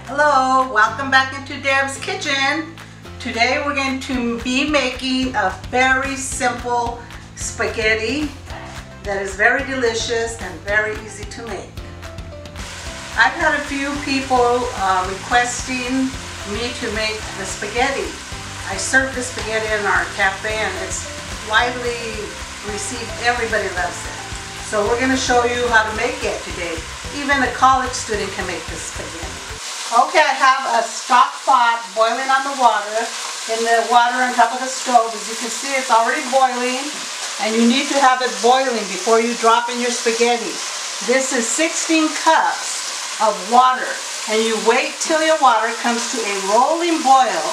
Hello, welcome back into Deb's kitchen. Today we're going to be making a very simple spaghetti that is very delicious and very easy to make. I've had a few people requesting me to make the spaghetti. I serve the spaghetti in our cafe and it's widely received. Everybody loves it. So we're going to show you how to make it today. Even a college student can make this spaghetti. Okay, I have a stock pot boiling on the water, in the water on top of the stove. As you can see, it's already boiling, and you need to have it boiling before you drop in your spaghetti. This is 16 cups of water, and you wait till your water comes to a rolling boil,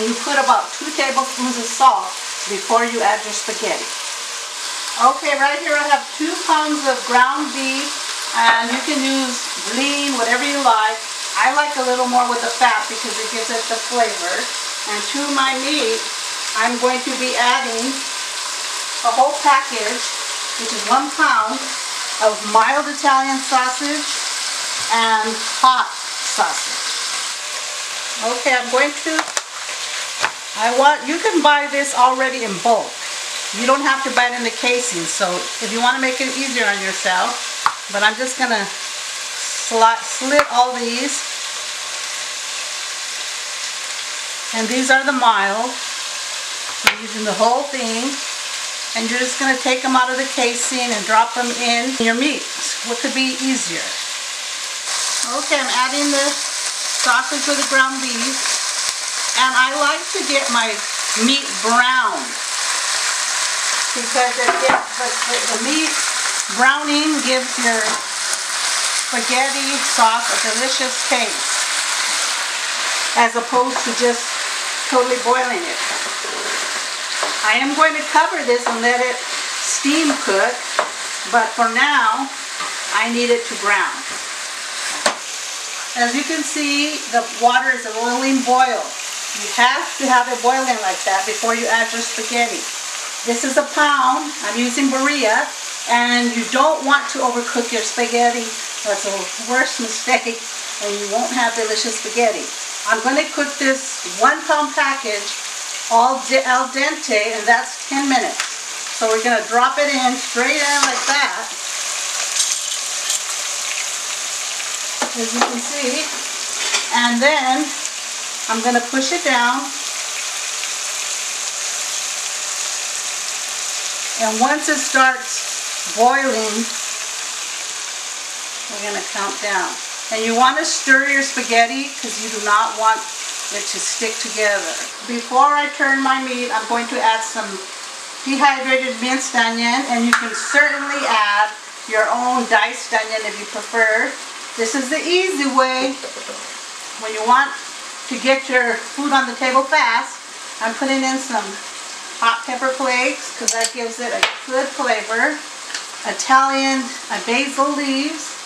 and you put about 2 tablespoons of salt before you add your spaghetti. Okay, right here I have 2 pounds of ground beef, and you can use lean, whatever you like. I like a little more with the fat because it gives it the flavor. And to my meat, I'm going to be adding a whole package, which is 1 pound of mild Italian sausage and hot sausage. Okay, you can buy this already in bulk. You don't have to buy it in the casing, so if you want to make it easier on yourself, but I'm just going to slit all these, and these are the mild. You're using the whole thing, and you're just going to take them out of the casing and drop them in your meat. What could be easier? Okay, I'm adding the sausage with the ground beef, and I like to get my meat brown because the meat browning gives your spaghetti sauce a delicious taste, as opposed to just totally boiling it. I am going to cover this and let it steam cook, but for now I need it to brown. As you can see, the water is a rolling boil. You have to have it boiling like that before you add your spaghetti. This is a pound. I'm using Berea, and you don't want to overcook your spaghetti. That's the worst mistake, and you won't have delicious spaghetti. I'm going to cook this 1 pound package al dente, and that's 10 minutes. So we're going to drop it in, straight in like that, as you can see, and then I'm going to push it down, and once it starts boiling, we're going to count down. And you want to stir your spaghetti because you do not want it to stick together. Before I turn my meat, I'm going to add some dehydrated minced onion, and you can certainly add your own diced onion if you prefer. This is the easy way. When you want to get your food on the table fast, I'm putting in some hot pepper flakes because that gives it a good flavor. Italian basil leaves,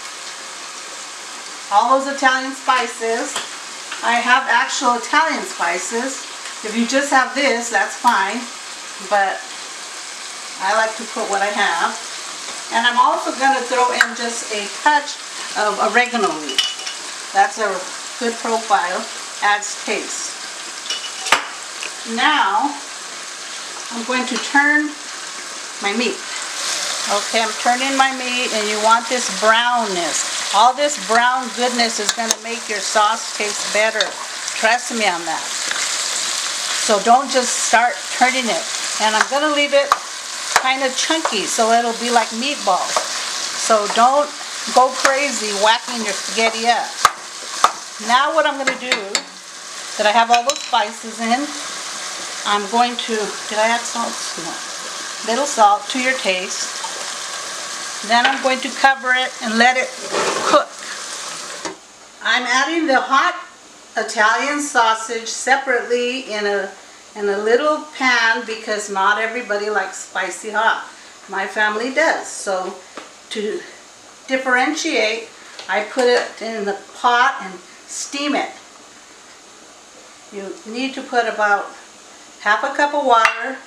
all those Italian spices. I have actual Italian spices. If you just have this, that's fine, but I like to put what I have. And I'm also going to throw in just a touch of oregano leaves. That's a good profile, adds taste. Now I'm going to turn my meat. Okay, I'm turning my meat, and you want this brownness. All this brown goodness is going to make your sauce taste better. Trust me on that. So don't just start turning it. And I'm going to leave it kind of chunky so it'll be like meatballs. So don't go crazy whacking your spaghetti up. Now what I'm going to do, that I have all those spices in, I'm going to, did I add salt? No. Little salt to your taste. Then I'm going to cover it and let it cook. I'm adding the hot Italian sausage separately in a little pan because not everybody likes spicy hot. My family does. So to differentiate, I put it in the pot and steam it. You need to put about half a cup of water,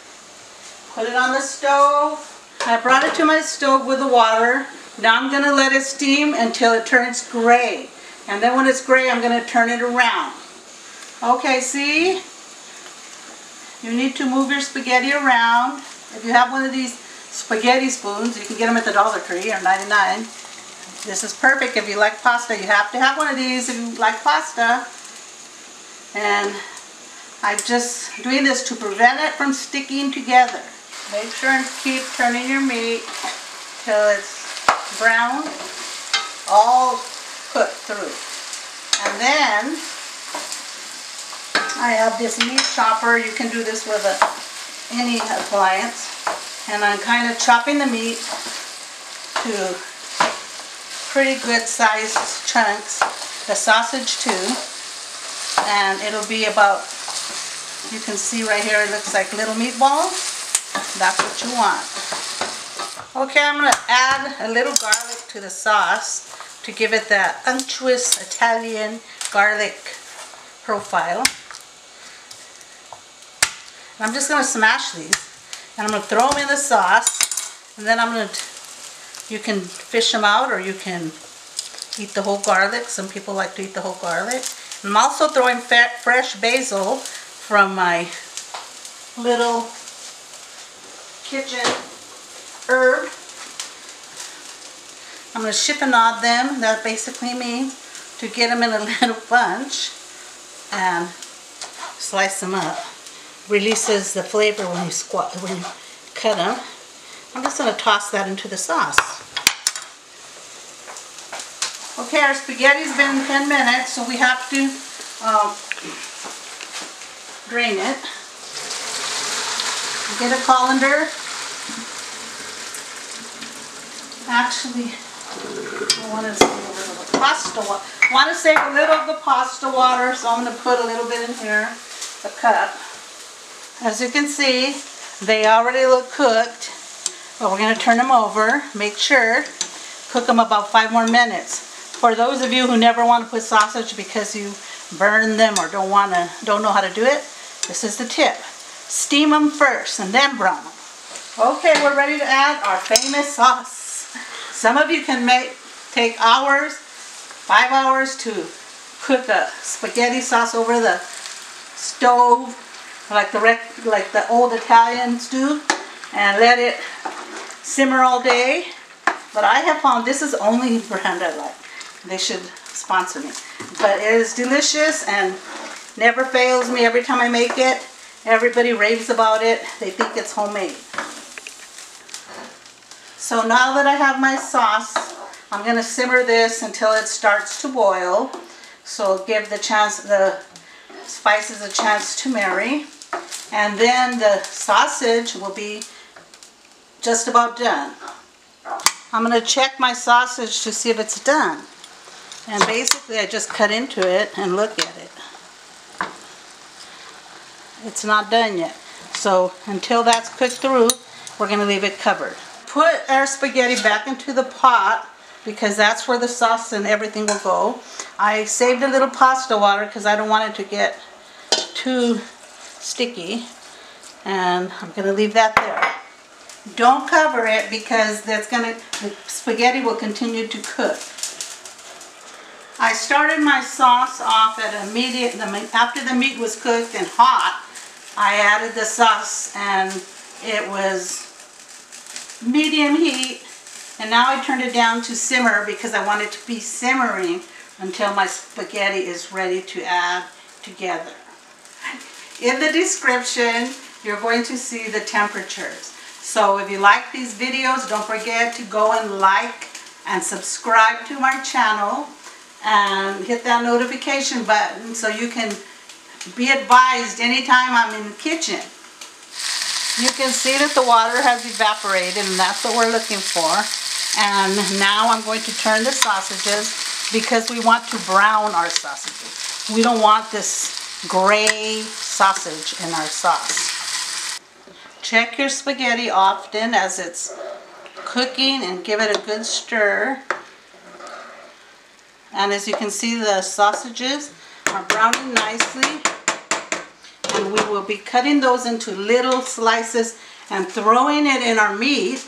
put it on the stove. I brought it to my stove with the water. Now I'm going to let it steam until it turns gray. And then when it's gray, I'm going to turn it around. Okay, see? You need to move your spaghetti around. If you have one of these spaghetti spoons, you can get them at the Dollar Tree or 99. This is perfect if you like pasta. You have to have one of these if you like pasta. And I'm just doing this to prevent it from sticking together. Make sure and keep turning your meat till it's brown, all cooked through. And then I have this meat chopper. You can do this with any appliance. And I'm kind of chopping the meat to pretty good sized chunks. The sausage too. And it'll be about, you can see right here, it looks like little meatballs. That's what you want. Okay, I'm going to add a little garlic to the sauce to give it that unctuous Italian garlic profile. And I'm just going to smash these. And I'm going to throw them in the sauce. And then I'm going to, you can fish them out or you can eat the whole garlic. Some people like to eat the whole garlic. I'm also throwing fresh basil from my little kitchen herb. I'm going to chiffonade them. That basically means to get them in a little bunch and slice them up. Releases the flavor when you cut them. I'm just going to toss that into the sauce. Okay, our spaghetti's been 10 minutes, so we have to drain it. Get a colander. Actually, I want to save a little of the pasta water. I want to save a little of the pasta water, so I'm going to put a little bit in here, a cup. As you can see, they already look cooked, but we're going to turn them over. Make sure, cook them about 5 more minutes. For those of you who never want to put sausage because you burn them or don't know how to do it, this is the tip. Steam them first and then brown them. Okay, we're ready to add our famous sauce. Some of you can take hours, 5 hours to cook a spaghetti sauce over the stove, like the old Italians do, and let it simmer all day. But I have found this is the only brand I like. They should sponsor me. But it is delicious and never fails me every time I make it. Everybody raves about it. They think it's homemade. So now that I have my sauce, I'm going to simmer this until it starts to boil. So give the spices a chance to marry. And then the sausage will be just about done. I'm going to check my sausage to see if it's done. And basically I just cut into it and look at it. It's not done yet. So until that's cooked through, we're going to leave it covered. Put our spaghetti back into the pot because that's where the sauce and everything will go. I saved a little pasta water because I don't want it to get too sticky. And I'm going to leave that there. Don't cover it because the spaghetti will continue to cook. I started my sauce off at after the meat was cooked and hot. I added the sauce and it was medium heat, and now I turned it down to simmer because I want it to be simmering until my spaghetti is ready to add together. In the description, you're going to see the temperatures. So if you like these videos, don't forget to go and like and subscribe to my channel and hit that notification button so you can be advised anytime I'm in the kitchen. You can see that the water has evaporated, and that's what we're looking for. And now I'm going to turn the sausages because we want to brown our sausages. We don't want this gray sausage in our sauce. Check your spaghetti often as it's cooking and give it a good stir. And as you can see, the sausages are browning nicely. And we will be cutting those into little slices and throwing it in our meat.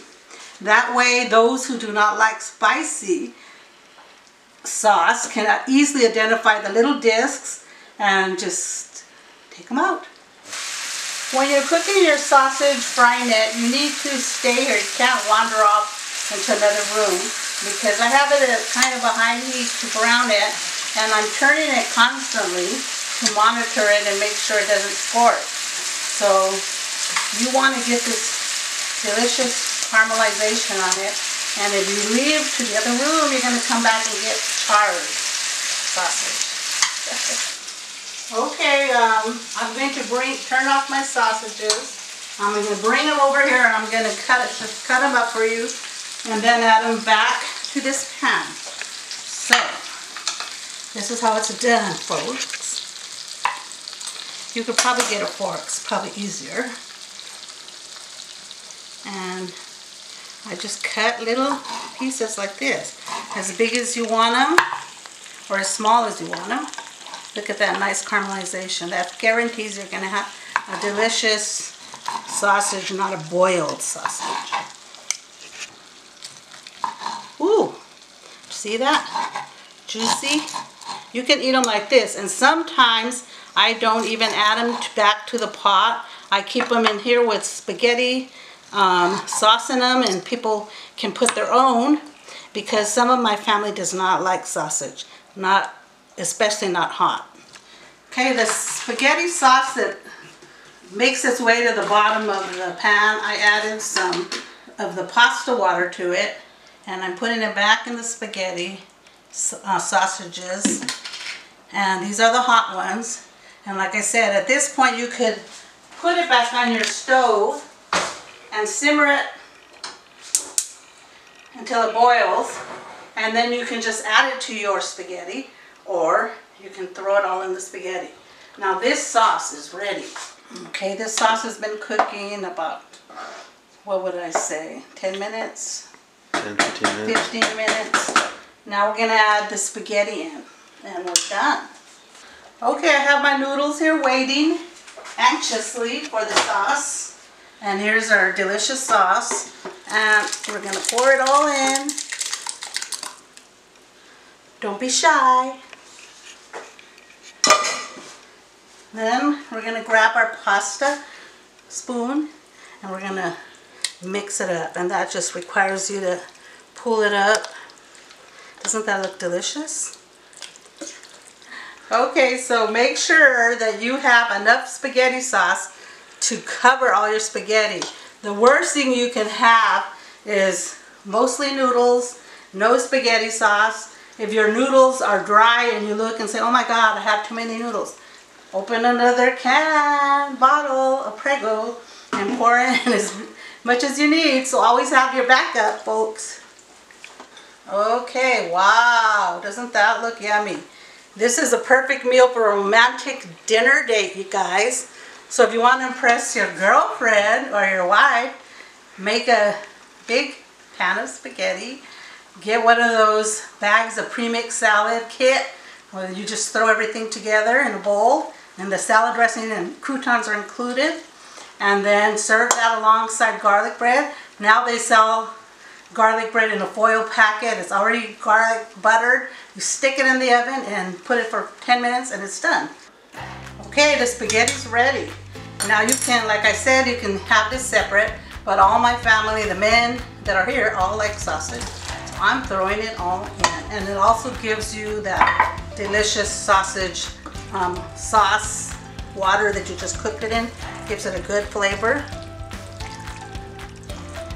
That way, those who do not like spicy sauce can easily identify the little discs and just take them out. When you're cooking your sausage, frying it, you need to stay here. You can't wander off into another room because I have it at kind of a high heat to brown it, and I'm turning it constantly to monitor it and make sure it doesn't scorch. So you want to get this delicious caramelization on it, and if you leave to the other room, you're going to come back and get charred sausage. Okay, I'm going to turn off my sausages. I'm going to bring them over here, and I'm going to cut them up for you, and then add them back to this pan. So, this is how it's done, folks. You could probably get a fork, it's probably easier. And I just cut little pieces like this, as big as you want them, or as small as you want them. Look at that nice caramelization. That guarantees you're going to have a delicious sausage, not a boiled sausage. Ooh, see that? Juicy. You can eat them like this, and sometimes I don't even add them back to the pot. I keep them in here with spaghetti sauce in them, and people can put their own, because some of my family does not like sausage, especially not hot. Okay, the spaghetti sauce that makes its way to the bottom of the pan, I added some of the pasta water to it, and I'm putting it back in the spaghetti sausages, and these are the hot ones. And like I said, at this point you could put it back on your stove and simmer it until it boils, and then you can just add it to your spaghetti, or you can throw it all in the spaghetti. Now this sauce is ready. Okay, this sauce has been cooking about, what would I say, 10 minutes? 10, 15 minutes. 15 minutes. Now we're going to add the spaghetti in, and we're done. Okay, I have my noodles here waiting anxiously for the sauce. And here's our delicious sauce. And we're going to pour it all in. Don't be shy. Then we're going to grab our pasta spoon and we're going to mix it up. And that just requires you to pull it up. Doesn't that look delicious? Okay, so make sure that you have enough spaghetti sauce to cover all your spaghetti. The worst thing you can have is mostly noodles, no spaghetti sauce. If your noodles are dry and you look and say, oh my God, I have too many noodles, open another bottle of Prego and pour in as much as you need. So always have your backup, folks. Okay, wow, doesn't that look yummy? This is a perfect meal for a romantic dinner date, you guys. So if you want to impress your girlfriend or your wife, make a big pan of spaghetti. Get one of those bags of pre-mixed salad kit where you just throw everything together in a bowl, and the salad dressing and croutons are included. And then serve that alongside garlic bread. Now they sell garlic bread in a foil packet. It's already garlic buttered. You stick it in the oven and put it for 10 minutes and it's done. Okay, the spaghetti's ready. Now you can, like I said, you can have this separate, but all my family, the men that are here, all like sausage. So I'm throwing it all in. And it also gives you that delicious sausage sauce water that you just cooked it in. Gives it a good flavor.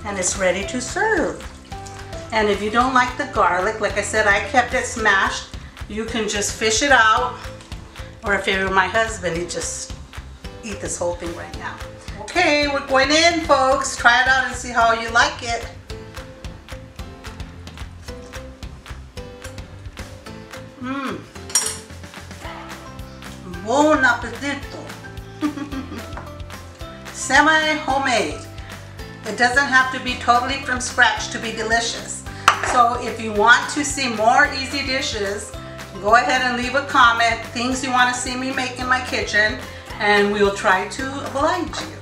And it's ready to serve. And if you don't like the garlic, like I said, I kept it smashed. You can just fish it out. Or if you're my husband, you just eat this whole thing right now. Okay, we're going in, folks. Try it out and see how you like it. Buon appetito. Semi-homemade. It doesn't have to be totally from scratch to be delicious. So if you want to see more easy dishes, go ahead and leave a comment, things you want to see me make in my kitchen, and we'll try to oblige you.